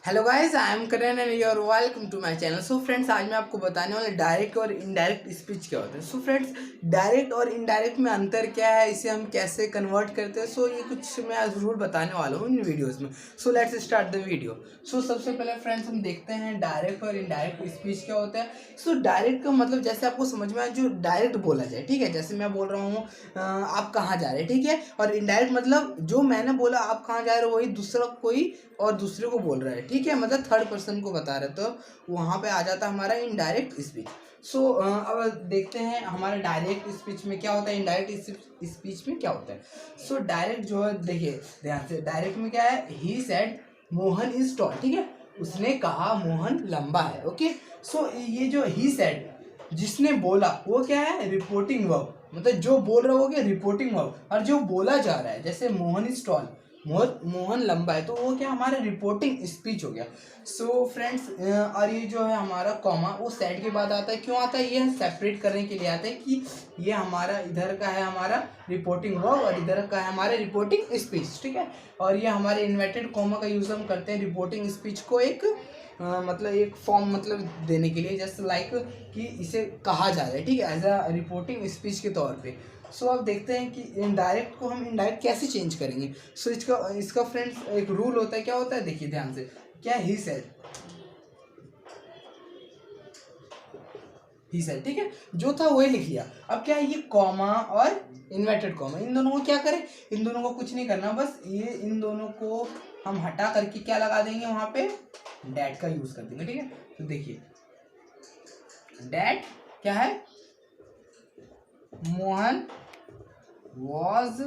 Hello guys, I am Karan and you are welcome to my channel. So friends, आज मैं आपको बताने वाला डायरेक्ट और इनडायरेक्ट स्पीच क्या होता है। सो फ्रेंड्स, डायरेक्ट और इनडायरेक्ट में अंतर क्या है, इसे हम कैसे कन्वर्ट करते हैं, सो ये कुछ मैं आज रूल बताने वाला हूँ इन वीडियोस में। So let's start the video. So सबसे पहले फ्रेंड्स हम देखते हैं डायरेक्ट और इनडायरेक्ट स्पीच क्या होता है। सो डायरेक्ट का मतलब जैसे आपको समझ में आए, जो डायरेक्ट बोला जाए, ठीक है। जैसे मैं बोल रहा हूँ आप कहाँ जा रहे हैं, ठीक है। और इनडायरेक्ट मतलब जो मैंने बोला आप कहाँ जा रहे हो, वही दूसरा कोई और दूसरे को बोल रहा है, ठीक है, मतलब थर्ड पर्सन को बता रहे, तो वहाँ पे आ जाता है हमारा इनडायरेक्ट स्पीच। सो अब देखते हैं हमारे डायरेक्ट स्पीच में क्या होता है, इनडायरेक्ट स्पीच में क्या होता है। सो डायरेक्ट जो है, देखिए ध्यान से, डायरेक्ट में क्या है, he said Mohan is tall, ठीक है, उसने कहा मोहन लंबा है। ओके, सो ये जो ही सेड, जिसने बोला, वो क्या है, रिपोर्टिंग वर्ब, मतलब जो बोल रहा हो गया रिपोर्टिंग वर्ब, और जो बोला जा रहा है, जैसे मोहन इज टॉल, मोहन लंबा है, तो वो क्या हमारा रिपोर्टिंग स्पीच हो गया। सो फ्रेंड्स, और ये जो है हमारा कॉमा, वो सेड के बाद आता है। क्यों आता है, ये सेपरेट करने के लिए आता है कि ये हमारा इधर का है हमारा रिपोर्टिंग वर्ब और इधर का है हमारा रिपोर्टिंग स्पीच, ठीक है। और ये हमारे इन्वर्टेड कॉमा का यूज हम करते हैं रिपोर्टिंग स्पीच को एक मतलब एक फॉर्म मतलब देने के लिए, जैसे लाइक कि इसे कहा जा रहा है, ठीक है, एज अ रिपोर्टिंग स्पीच के तौर पे। सो अब देखते हैं कि इनडायरेक्ट को हम इनडायरेक्ट कैसे चेंज करेंगे। सो इसका फ्रेंड्स एक रूल होता है, क्या होता है, देखिए ध्यान से, क्या ही सेड, ठीक है, जो था वही लिख लिया। अब क्या है, ये कॉमा और इन्वर्टेड कॉमा, इन दोनों को क्या करें, इन दोनों को कुछ नहीं करना, बस ये इन दोनों को हम हटा करके क्या लगा देंगे, वहां पे डैट का यूज कर देंगे, ठीक है। तो देखिए डैट क्या है, मोहन वॉज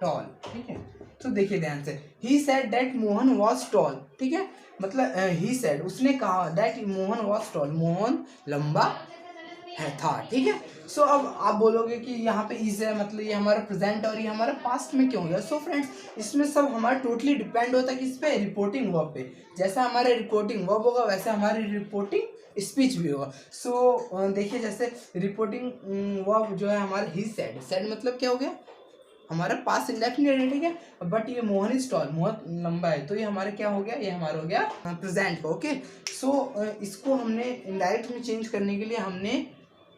टॉल, ठीक है। तो देखिए ध्यान से, he said that Mohan was tall, ठीक है, मतलब ही सेड, उसने कहा that Mohan was tall, Mohan लंबा है था, ठीक है। सो अब आप बोलोगे कि यहाँ पे इज है, मतलब ये हमारा प्रेजेंट और ये हमारा पास्ट में क्यों गया। सो फ्रेंड्स, इसमें सब हमारा टोटली डिपेंड होता है किस पे, रिपोर्टिंग वर्ब पे। जैसा हमारा रिपोर्टिंग वर्ब होगा वैसे हमारी रिपोर्टिंग स्पीच भी होगा। सो देखिए, जैसे रिपोर्टिंग वर्ब जो है हमारा ही सेड मतलब क्या हो गया, हमारा पास इंडेफिनिट है, ठीक है। बट ये मोहन इज टॉल, मोहन लंबा है, तो ये हमारे क्या हो गया, ये हमारा हो गया प्रेजेंट का। ओके, सो इसको हमने इनडायरेक्ट में चेंज करने के लिए हमने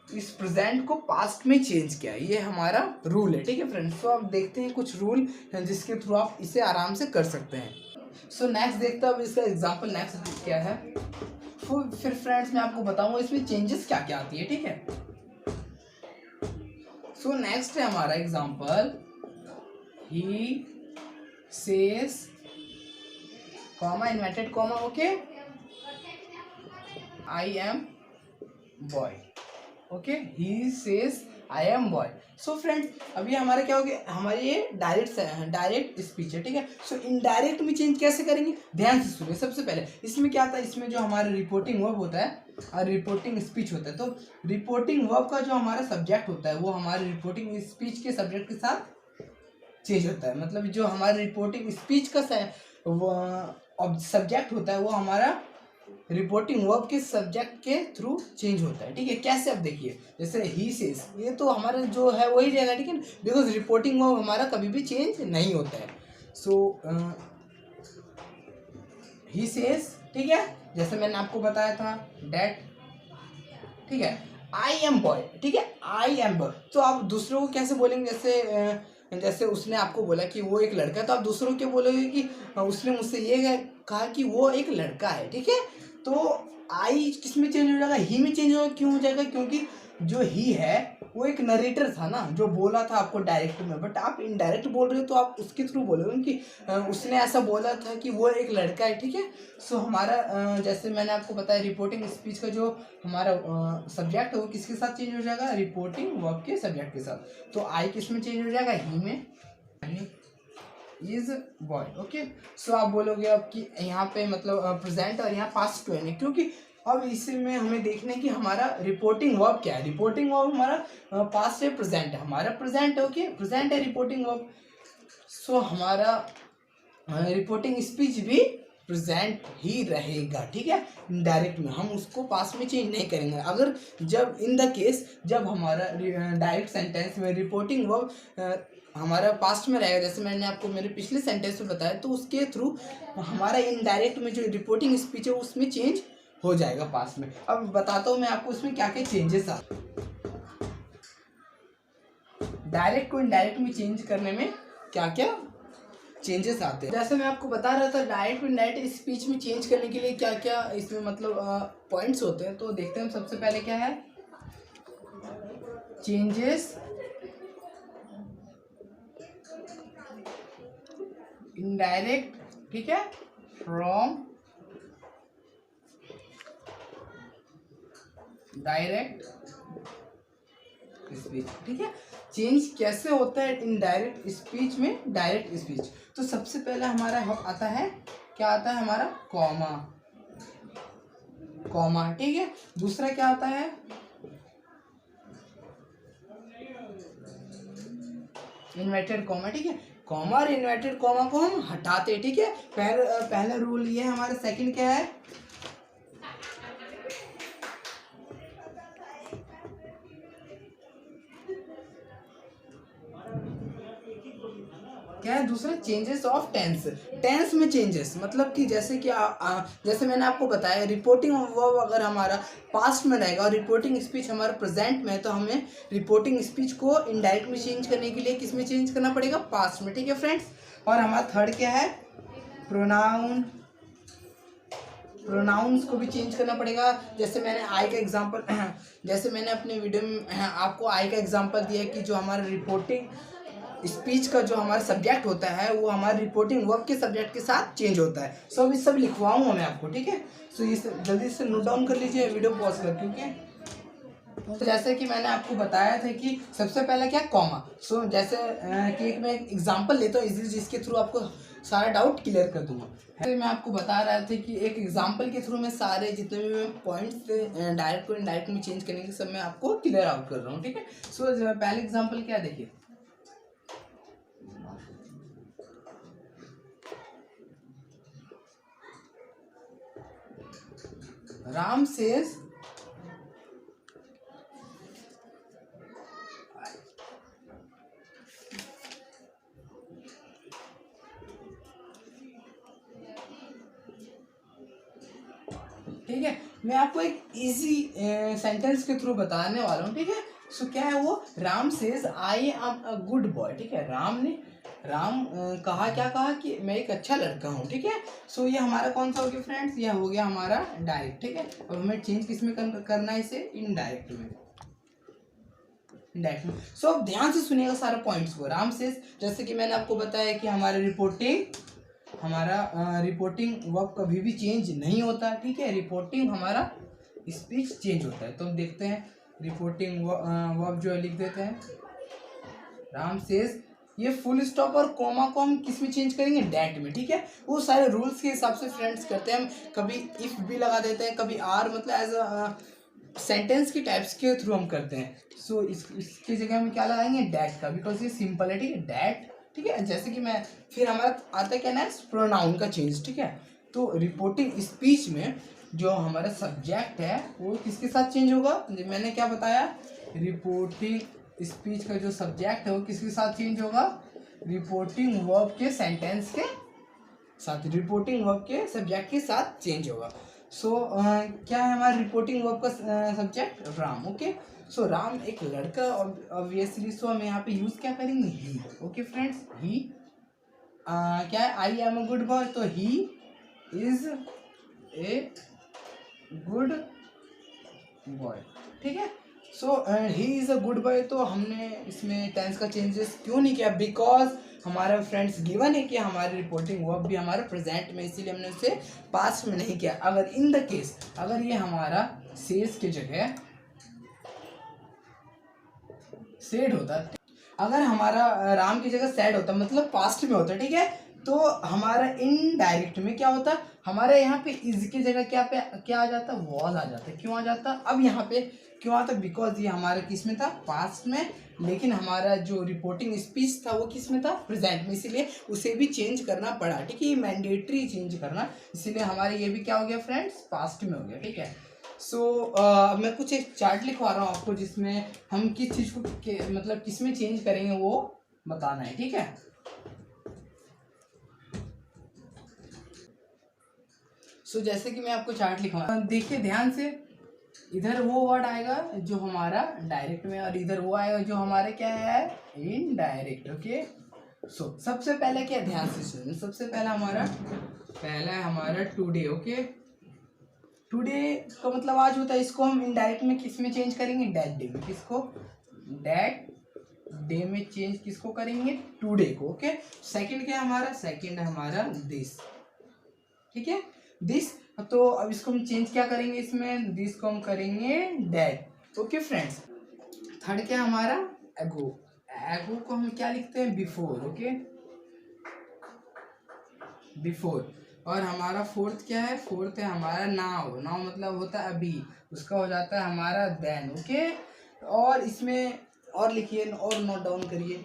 इस प्रेजेंट को पास्ट में चेंज किया, ये हमारा रूल है, ठीक है फ्रेंड्स। तो आप देखते हैं कुछ रूल जिसके थ्रू आप इसे आराम से कर सकते हैं। सो नेक्स्ट देखते हैं अब इसका एग्जाम्पल नेक्स्ट क्या है। फिर फ्रेंड्स मैं आपको बताऊंगा इसमें चेंजेस क्या क्या आती है, ठीक है। सो नेक्स्ट है हमारा example, he says comma inverted comma, okay, I am boy, okay, he says I am boy। So friends, अभी हमारा क्या हो गया, हमारे ये डायरेक्ट स्पीच है, ठीक है। सो इनडायरेक्ट में चेंज कैसे करेंगे, ध्यान से सुनिए। सबसे पहले इसमें क्या आता है, इसमें जो हमारा रिपोर्टिंग वर्ब होता है और रिपोर्टिंग स्पीच होता है, तो रिपोर्टिंग वर्ब का जो हमारा सब्जेक्ट होता है वो हमारे रिपोर्टिंग स्पीच के सब्जेक्ट के साथ चेंज होता है। मतलब जो हमारा रिपोर्टिंग स्पीच का सब्जेक्ट होता है वो हमारा रिपोर्टिंग वर्ब के सब्जेक्ट के थ्रू चेंज होता है, ठीक है। कैसे, अब देखिए, जैसे ही सेज, ये तो हमारा जो है वही रहेगा, ठीक है, बिकॉज रिपोर्टिंग वर्ब हमारा कभी भी चेंज नहीं होता है। सो ही सेज, ठीक है, जैसे मैंने आपको बताया था डैट, ठीक है, आई एम बॉय, ठीक है, आई एम बॉय। तो आप दूसरों को कैसे बोलेंगे, जैसे उसने आपको बोला कि वो एक लड़का है, तो आप दूसरों को बोलोगे कि उसने मुझसे ये कहा कि वो एक लड़का है, ठीक है। तो आई किस में चेंज हो जाएगा, ही में चेंज होगा। क्यों हो जाएगा, क्योंकि जो ही है वो एक नरेटर था ना, जो बोला था आपको डायरेक्ट में, बट आप इनडायरेक्ट बोल रहे हो तो आप उसके थ्रू बोलोगे कि उसने ऐसा बोला था कि वो एक लड़का है, ठीक है। सो हमारा जैसे मैंने आपको बताया, रिपोर्टिंग स्पीच का जो हमारा सब्जेक्ट है वो किसके साथ चेंज हो जाएगा, रिपोर्टिंग वर्ब के सब्जेक्ट के साथ। तो आई किस में चेंज हो जाएगा, ही में, इज बॉय, ओके। सो आप बोलोगे अब कि यहाँ पे मतलब प्रेजेंट और यहाँ पास्ट टू है, क्योंकि अब इसमें हमें देखना है कि हमारा रिपोर्टिंग वर्ब क्या है। रिपोर्टिंग वर्ब हमारा पास्ट है, प्रेजेंट है, हमारा प्रेजेंट है, ओके, प्रेजेंट है रिपोर्टिंग वर्ब। सो हमारा रिपोर्टिंग स्पीच भी प्रेजेंट ही रहेगा, ठीक है। डायरेक्ट में हम उसको पास में चेंज नहीं करेंगे। अगर जब इन द केस जब हमारा डायरेक्ट सेंटेंस में रिपोर्टिंग वर्ब हमारा पास्ट में रहेगा, जैसे मैंने आपको मेरे पिछले सेंटेंस में बताया, तो उसके थ्रू हमारा इनडायरेक्ट में जो रिपोर्टिंग स्पीच है उसमें चेंज हो जाएगा पास्ट में। अब बताता हूँ मैं आपको उसमें क्या क्या चेंजेस आते हैं। डायरेक्ट को इनडायरेक्ट में चेंज करने में क्या क्या चेंजेस आते हैं। जैसे मैं आपको बता रहा था डायरेक्ट इनडायरेक्ट स्पीच में चेंज करने के लिए क्या क्या इसमें मतलब पॉइंट्स होते हैं, तो देखते हैं। सबसे पहले क्या है, चेंजेस इनडायरेक्ट, ठीक है, फ्रॉम डायरेक्ट स्पीच, ठीक है। चेंज कैसे होता है इनडायरेक्ट स्पीच में डायरेक्ट स्पीच, तो सबसे पहले हमारा आता है, क्या आता है हमारा, कॉमा, कॉमा, ठीक है। दूसरा क्या आता है, इन्वर्टेड कॉमा, ठीक है। कॉमा और इन्वर्टेड कॉमा को हम हटाते, ठीक है। पहला रूल ये है हमारा। सेकंड क्या है, क्या है दूसरा, चेंजेस ऑफ टेंस। टेंस में चेंजेस मतलब कि जैसे कि जैसे मैंने आपको बताया, रिपोर्टिंग वर्ब अगर हमारा पास्ट में रहेगा और रिपोर्टिंग स्पीच हमारा प्रेजेंट में है, तो हमें रिपोर्टिंग स्पीच को इनडायरेक्ट में चेंज करने के लिए किस में चेंज करना पड़ेगा, पास्ट में, ठीक है फ्रेंड्स। और हमारा थर्ड क्या है, प्रोनाउन, प्रोनाउंस को भी चेंज करना पड़ेगा। जैसे मैंने आई का एग्जांपल जैसे मैंने अपने वीडियो में आपको आई का एग्जांपल दिया कि जो हमारा रिपोर्टिंग स्पीच का जो हमारा सब्जेक्ट होता है वो हमारे रिपोर्टिंग वर्ब के सब्जेक्ट के साथ चेंज होता है। सो अभी सब लिखवाऊंगा मैं आपको, ठीक है। सो ये जल्दी से नोट डाउन कर लीजिए, वीडियो पॉज कर, क्योंकि तो जैसे कि मैंने आपको बताया था कि सबसे पहले क्या, कॉमा। सो जैसे कि एक मैं एग्जांपल लेता हूँ इजीली, जिसके थ्रू आपको सारा डाउट क्लियर कर दूंगा। तो मैं आपको बता रहा था कि एक एग्जांपल के थ्रू मैं सारे जितने भी पॉइंट्स थे डायरेक्ट को इनडायरेक्ट में चेंज करने के सब मैं आपको क्लियर आउट कर रहा हूँ, ठीक है। सो पहले एग्जांपल क्या, देखिए, राम सेज ठीक है। मैं आपको एक इजी सेंटेंस के थ्रू बताने वाला हूँ, ठीक है। सो क्या है वो, Ram says I am a good boy, ठीक है। राम कहा, क्या कहा कि मैं एक अच्छा लड़का हूँ, ठीक है। सो ये हमारा कौन सा हो गया फ्रेंड्स, ये हो गया हमारा डायरेक्ट, ठीक है। और हमें चेंज किस में करना है, इसे इनडायरेक्ट में, इनडायरेक्ट में। सो अब ध्यान से सुनिएगा सारे पॉइंट्स को। राम सेज, जैसे कि मैंने आपको बताया कि हमारे रिपोर्टिंग वर्ब कभी भी चेंज नहीं होता, ठीक है। रिपोर्टिंग हमारा स्पीच चेंज होता है। तो हम देखते हैं, रिपोर्टिंग वर्ब जो है लिख देते हैं, राम सेज, ये फुल स्टॉप और कॉमा को हम किस में चेंज करेंगे, डैट में, ठीक है। वो सारे रूल्स के हिसाब से फ्रेंड्स करते हैं हम, कभी इफ भी लगा देते हैं, कभी आर, मतलब एज अ सेंटेंस की टाइप्स के थ्रू हम करते हैं। सो इसकी जगह हम क्या लगाएंगे, डैट का, बिकॉज ये सिंपल है, ठीक है, डैट, ठीक है। जैसे कि मैं फिर हमारा आता है क्या, नेक्स्ट प्रोनाउन का चेंज, ठीक है। तो रिपोर्टिंग स्पीच में जो हमारा सब्जेक्ट है वो किसके साथ चेंज होगा, मैंने क्या बताया, रिपोर्टिंग स्पीच का जो सब्जेक्ट है वो किसके साथ चेंज होगा, रिपोर्टिंग वर्ब के सेंटेंस के साथ, रिपोर्टिंग वर्ब के सब्जेक्ट के साथ चेंज होगा। सो क्या है हमारा रिपोर्टिंग वर्ब का सब्जेक्ट, राम, ओके। सो राम एक लड़का, ऑब्वियसली। सो हम यहाँ पे यूज क्या करेंगे, ही, ओके फ्रेंड्स। ही क्या है, I am a good boy, तो he is a good boy, ठीक है। So he is a good boy, तो हमने इसमें टेंस का चेंजेस क्यों नहीं किया, बिकॉज हमारा फ्रेंड्स गिवन है कि हमारी रिपोर्टिंग वर्ब भी हमारे प्रेजेंट में, इसीलिए हमने उसे पास्ट में नहीं किया। अगर इन द केस अगर ये हमारा सेज की जगह सेड होता, अगर हमारा राम की जगह सैड होता, मतलब पास्ट में होता, ठीक है, तो हमारा इनडायरेक्ट में क्या होता, हमारे यहाँ पे इज की जगह क्या आ जाता, वॉज आ जाता। क्यों आ जाता, अब यहाँ पे क्यों आता, बिकॉज ये हमारा किस में था, पास्ट में, लेकिन हमारा जो रिपोर्टिंग स्पीच था वो किस में था, प्रेजेंट में, इसीलिए उसे भी चेंज करना पड़ा, ठीक है। ये मैंडेटरी चेंज करना, इसीलिए हमारे ये भी क्या हो गया फ्रेंड्स, पास्ट में हो गया, ठीक है। सो मैं कुछ एक चार्ट लिखवा रहा हूँ आपको, जिसमें हम किस चीज़ को मतलब किस में चेंज करेंगे वो बताना है, ठीक है। सो जैसे कि मैं आपको चार्ट लिखवा, देखिए ध्यान से, इधर वो वर्ड आएगा जो हमारा डायरेक्ट में, और इधर वो आएगा जो हमारे क्या है, इनडायरेक्ट। ओके, सो सबसे पहले क्या, ध्यान से सुनिए, सबसे पहला है हमारा टुडे। ओके, टुडे का मतलब आज होता है, इसको हम इनडायरेक्ट में किस में चेंज करेंगे, डेट डे में। किसको, डेट डे में चेंज किसको करेंगे, टुडे को। ओके, सेकंड क्या है हमारा, सेकंड है हमारा दिस, ठीक है, दिस। तो अब इसको हम चेंज क्या करेंगे, इसमें दिस को हम करेंगे डेट। ओके फ्रेंड्स, थर्ड क्या हमारा, एगो। एगो को हम क्या लिखते हैं, बिफोर। Okay, before. और हमारा फोर्थ क्या है, फोर्थ है हमारा नाउ। नाउ मतलब होता है अभी, उसका हो जाता है हमारा देन। ओके, और इसमें और लिखिए और नोट डाउन करिए,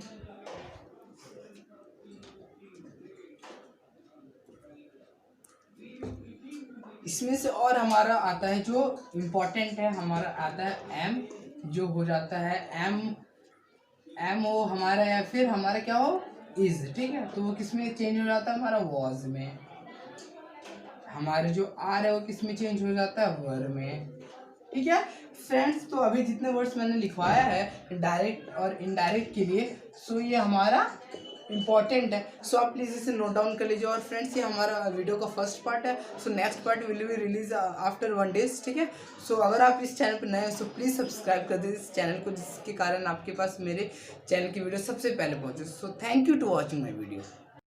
इसमें से और हमारा आता है जो इम्पोर्टेंट है, हमारा आता है एम, जो हो जाता है एम। एम हो हमारा, या फिर हमारा क्या हो, इज, ठीक है। तो वो किस में चेंज हो जाता है, हमारा वॉज में। हमारे जो आर है वो किस में चेंज हो जाता है, वर में, ठीक है फ्रेंड्स। तो अभी जितने वर्ड्स मैंने लिखवाया है डायरेक्ट और इनडायरेक्ट के लिए, सो ये हमारा इम्पॉर्टेंट है। सो आप प्लीज़ इसे नोट डाउन कर लीजिए। और फ्रेंड्स, ये हमारा वीडियो का फर्स्ट पार्ट है। So next part will be release after 1 days, ठीक है। सो अगर आप इस चैनल पर नए हो सो प्लीज़ सब्सक्राइब कर दीजिए इस चैनल को, जिसके कारण आपके पास मेरे चैनल की वीडियो सबसे पहले पहुँचे। So thank you to watching my video.